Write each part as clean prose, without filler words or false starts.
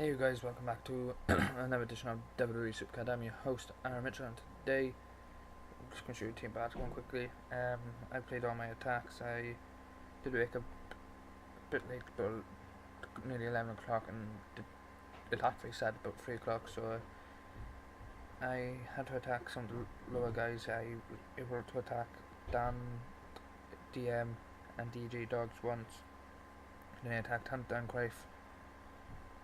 Hey you guys, welcome back to another edition of WWE SuperCard. I'm your host, Aaron Mitchell, and today I'm just going to show you Team Battle one quickly. I played all my attacks. I did wake up a bit late, but nearly 11 o'clock, and the attack phase started about 3 o'clock, so I had to attack some of the lower guys. I was able to attack Dan, DM, and DJ Dogs once. Then I attacked Hunt and Cruyff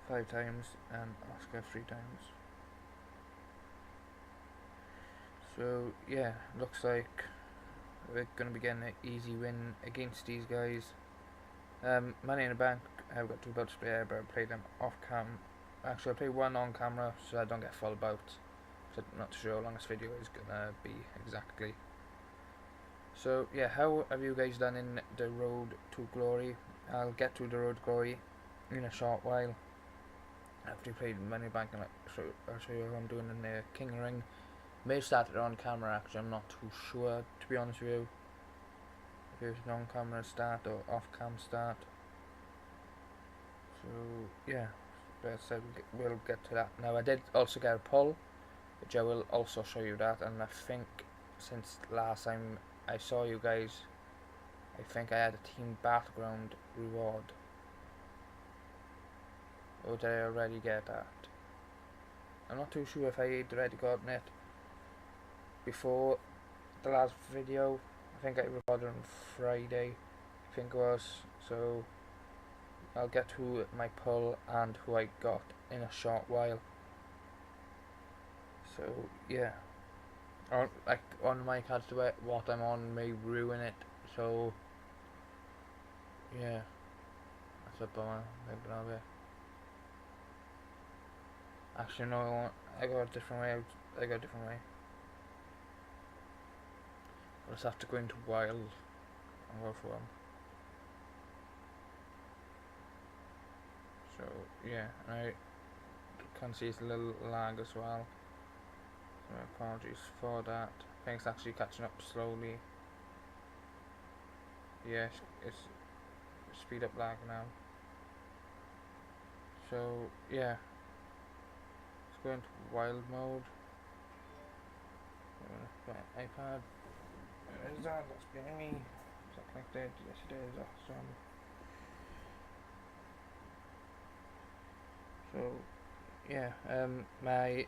5 times and Oscar 3 times. So yeah, looks like we're going to be getting an easy win against these guys. Money in the Bank, I've got 2 belts to play, but I play them off cam. Actually, I play one on camera so I don't get full bouts, so I'm not sure how long this video is going to be exactly. So yeah, how have you guys done in the Road to Glory? I'll get to the Road to Glory in a short while. After you played Money Bank, and I'll show you what I'm doing in the King Ring. May have started on camera, actually, I'm not too sure, to be honest with you. If it's an on camera start or off cam start. So yeah, as I said, we'll get to that. Now I did also get a pull, which I will also show you that, and I think since last time I saw you guys, I think I had a Team Battleground reward. Or did I already get that? I'm not too sure if I had already gotten it before the last video. I think I recorded on Friday, I think it was. So I'll get to my pull and who I got in a short while. So yeah, like on my cards, what I'm on may ruin it. So yeah, that's a bummer. Maybe a bit. Actually, no, I got a different way. I got a different way. I'll just have to go into Wild and go for them. So, yeah, I can see it's a little lag as well. So, apologies for that. I think it's actually catching up slowly. Yeah, it's speed up lag now. So, yeah. Go into wild mode. My iPad. Where is that? That's behind me. Is that connected? Yes, it is. Awesome. So, yeah. My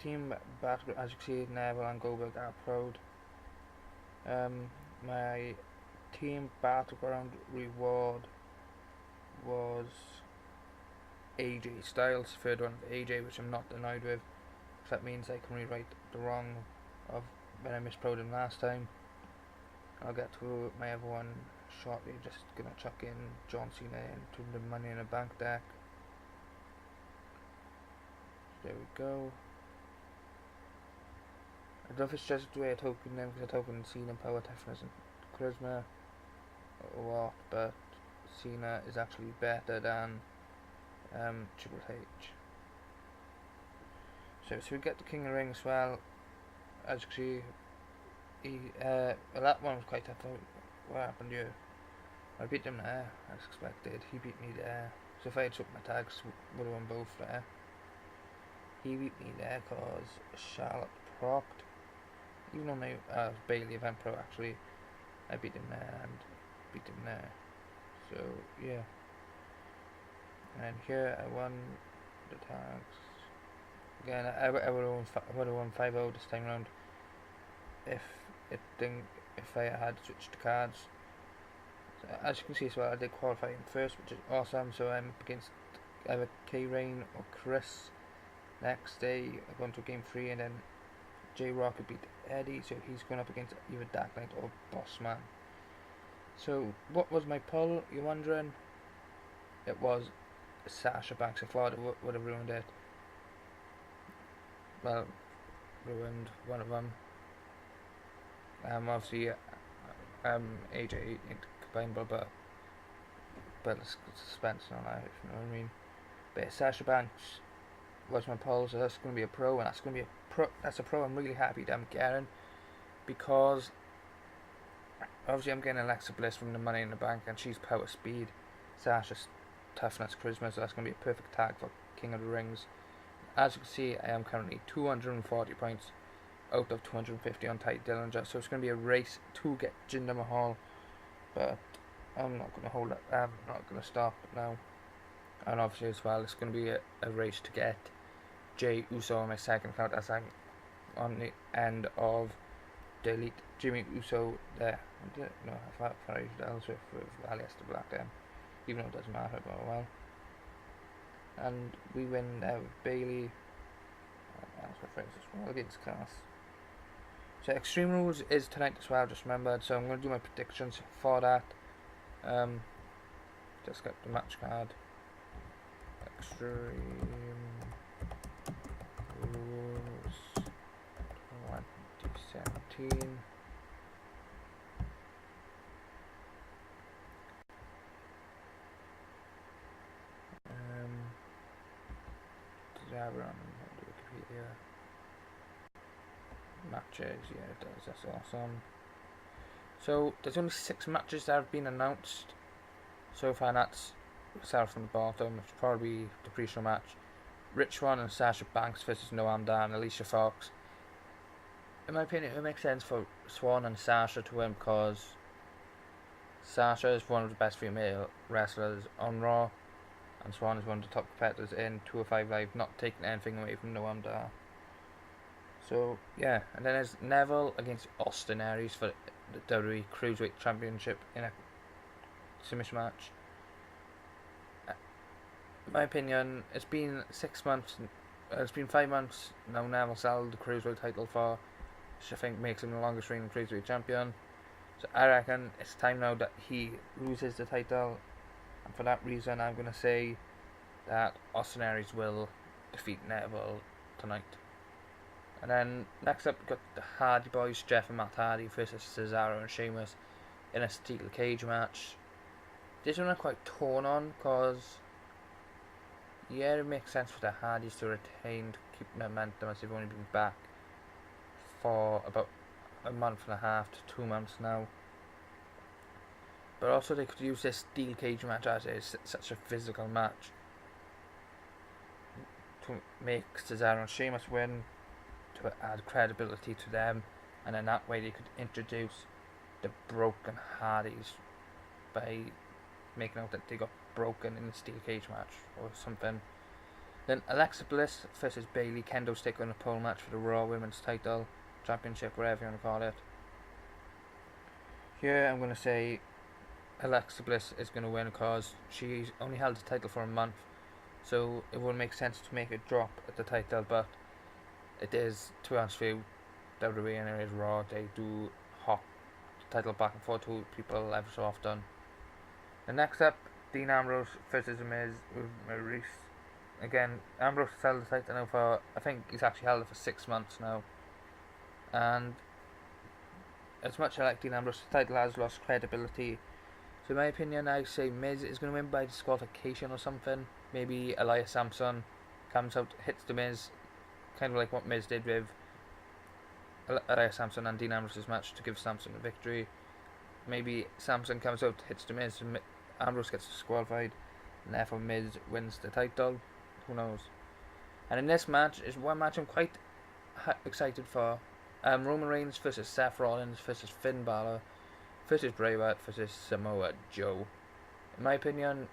team battle, as you can see, Neville and Goldberg are proud. My team battleground reward was AJ Styles, third one of AJ, which I'm not annoyed with, because that means I can rewrite the wrong of when I misproed him last time. I'll get to my other one shortly. Just gonna chuck in John Cena into the Money in the Bank deck. There we go. I don't know if it's just the way I token them, because I token Cena, Power, Toughness and Charisma or what, but Cena is actually better than Triple H. So we get the King of the Ring as well. As you can see, well, that one was quite tough. What happened here? I beat him there, as expected. He beat me there. So if I had took my tags, would have won both there. He beat me there because Charlotte propped. Even though my Bailey Event Pro actually, I beat him there and beat him there. So yeah. And here I won the tags. Again, I would have won 5-0 this time round if I had switched the cards. So as you can see as well, I did qualify in first, which is awesome. So I'm up against either K-Rain or Chris. Next day I go into game 3, and then J Rock beat Eddie, so he's going up against either Dark Knight or Bossman. So what was my pull, you're wondering? It was Sasha Banks. I thought it would have ruined it. Well, ruined one of them. Obviously, AJ combined, but suspense and all that, if you know what I mean. But Sasha Banks was my pull, so that's going to be a pro, and that's going to be that's a pro I'm really happy that I'm getting, because obviously I'm getting Alexa Bliss from the Money in the Bank, and she's power speed. Sasha's toughness, charisma, so that's going to be a perfect tag for King of the Rings. As you can see, I am currently 240 points out of 250 on Tye Dillinger, so it's going to be a race to get Jinder Mahal, but I'm not going to hold it. I'm not going to stop now. And obviously as well, it's going to be a race to get Jey Uso on my second account, as I'm on the end of delete Jimmy Uso there. No, I thought I used with Alistair Black then, even though it doesn't matter, but well. And we win there with Bailey. That's my friends as well against Cass. So Extreme Rules is tonight as well, just remembered, so I'm going to do my predictions for that. Just get the match card. Extreme Rules 2017. We're on Wikipedia. Matches, yeah, it does, that's awesome. So there's only 6 matches that have been announced so far, and that's start from the bottom. It's probably the pre-show match. Rich Swann and Sasha Banks versus Noam Dar and Alicia Fox. In my opinion, it makes sense for Swann and Sasha to win because Sasha is one of the best female wrestlers on Raw, and Swann is one of the top competitors in 205 Live, not taking anything away from Noam Dar. So yeah, and then there's Neville against Austin Aries for the WWE Cruiserweight Championship in a submission match. In my opinion, it's been 6 months. It's been 5 months now. Neville's held the Cruiserweight title for, which I think makes him the longest reigning Cruiserweight champion. So I reckon it's time now that he loses the title, and for that reason, I'm gonna say that Austin Aries will defeat Neville tonight. And then next up, we've got the Hardy Boys, Jeff and Matt Hardy versus Cesaro and Sheamus in a steel cage match. This one I'm quite torn on because, yeah, it makes sense for the Hardys to retain, to keep momentum, as they've only been back for about a month and a half to 2 months now. But also they could use this steel cage match as it is such a physical match to make Cesaro and Sheamus win, to add credibility to them, and in that way they could introduce the broken Hardys by making out that they got broken in the steel cage match or something. Then Alexa Bliss versus Bailey, kendo stick on a pole match for the Raw Women's title, championship, whatever you want to call it. Here I'm going to say Alexa Bliss is going to win because she's only held the title for a month, so it wouldn't make sense to make a drop at the title, but it is, to be honest with you, WWE and it is Raw, they do hop the title back and forth to people ever so often. And next up, Dean Ambrose versus The Miz with Maurice. Again, Ambrose has held the title now for, I think he's actually held it for 6 months now. And as much as I like Dean Ambrose, the title has lost credibility. So in my opinion, I say Miz is going to win by disqualification or something. Maybe Elias Samson comes out, hits The Miz, kind of like what Miz did with Elias Samson and Dean Ambrose's match to give Samson a victory. Maybe Samson comes out, hits The Miz, and Ambrose gets disqualified, and therefore Miz wins the title. Who knows? And in this match is one match I'm quite excited for. Roman Reigns versus Seth Rollins versus Finn Balor versus Bray Wyatt versus Samoa Joe. In my opinion,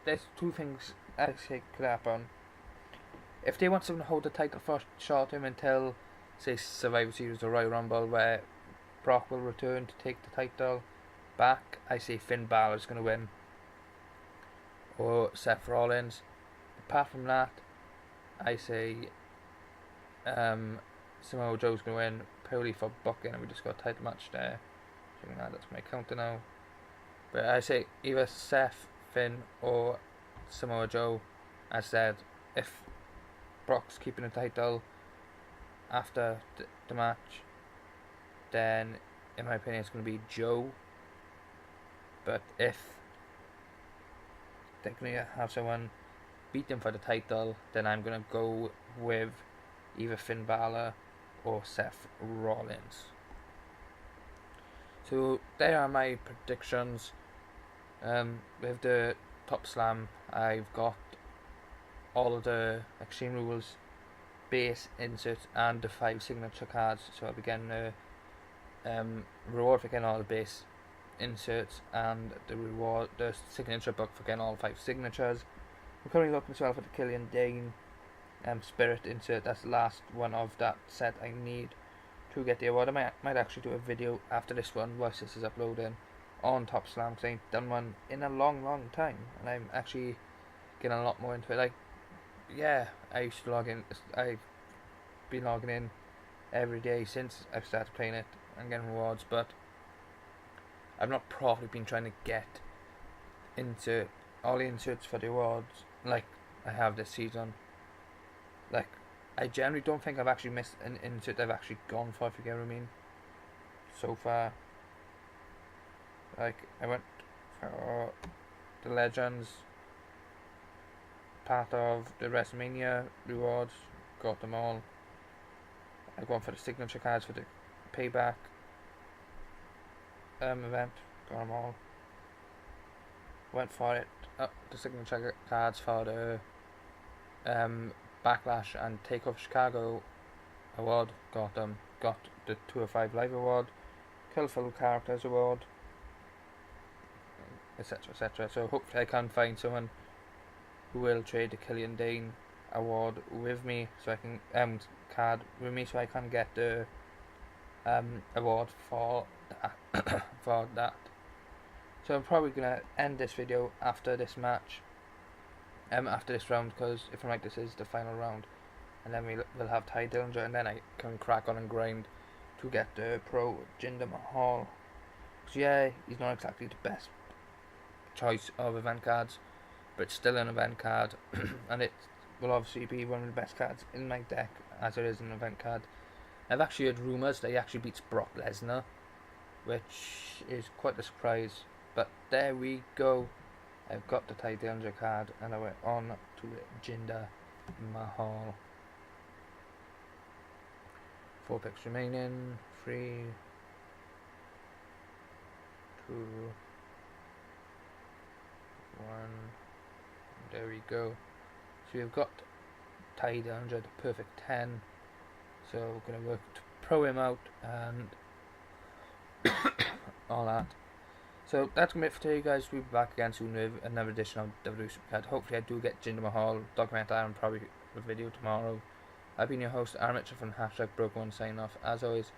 there's 2 things I say could happen. If they want someone to hold the title for a short term until, say, Survivor Series or Royal Rumble, where Brock will return to take the title back, I say Finn Balor is going to win, or Seth Rollins. Apart from that, I say Samoa Joe's going to win purely for booking, and we just got a title match there. So that's my counter now. But I say either Seth, Finn, or Samoa Joe. As said, if Brock's keeping the title after the match, then in my opinion it's going to be Joe. But if they're going to have someone beat them for the title, then I'm going to go with either Finn Balor or Seth Rollins. So there are my predictions. With the Top Slam, I've got all of the Extreme Rules base inserts and the 5 signature cards. So I'll be getting a reward for getting all the base inserts and the signature book for getting all 5 signatures. I'm currently looking as well for the Killian Dane Spirit insert. That's the last one of that set I need to get the award. I might actually do a video after this one once this is uploading on Top Slam, because I ain't done one in a long time, and I'm actually getting a lot more into it. Like, yeah, I used to log in. I've been logging in every day since I've started playing it and getting rewards, but I've not properly been trying to get into all the inserts for the awards like I have this season. Like, I generally don't think I've actually missed an insert I've actually gone for, if you get what I mean, so far. Like, I went for the Legends, part of the WrestleMania rewards, got them all. I've gone for the signature cards for the Payback event, got them all. Went for it, the signature cards for the Backlash and Takeover Chicago award, got them. Got the 205 Live award, Kill Full Characters award, etc, etc. So hopefully I can find someone who will trade the Killian Dane award with me, so I can card with me, so I can get the award for that. For that. So I'm probably gonna end this video after this match, after this round, because if I'm right, this is the final round, and then we'll have Tye Dillinger, and then I can crack on and grind to get the pro Jinder Mahal. So yeah, he's not exactly the best choice of event cards, but it's still an event card, and it will obviously be one of the best cards in my deck, as it is an event card. I've actually heard rumours that he actually beats Brock Lesnar, which is quite a surprise, but there we go. I've got the Tye Dillinger card, and I went on to Jinder Mahal. 4 picks remaining. 3, 2, 1. There we go. So we've got Tye Dillinger, the perfect 10. So we're going to work to pro him out and all that. So that's going to be it for today, guys. We'll be back again soon with another edition of WWE SuperCard. Hopefully I do get Jinder Mahal documented and probably a video tomorrow. I've been your host, Amateur from #Broke1, signing off. As always,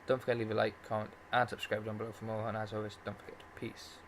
don't forget to leave a like, comment and subscribe down below for more, and as always, don't forget, peace.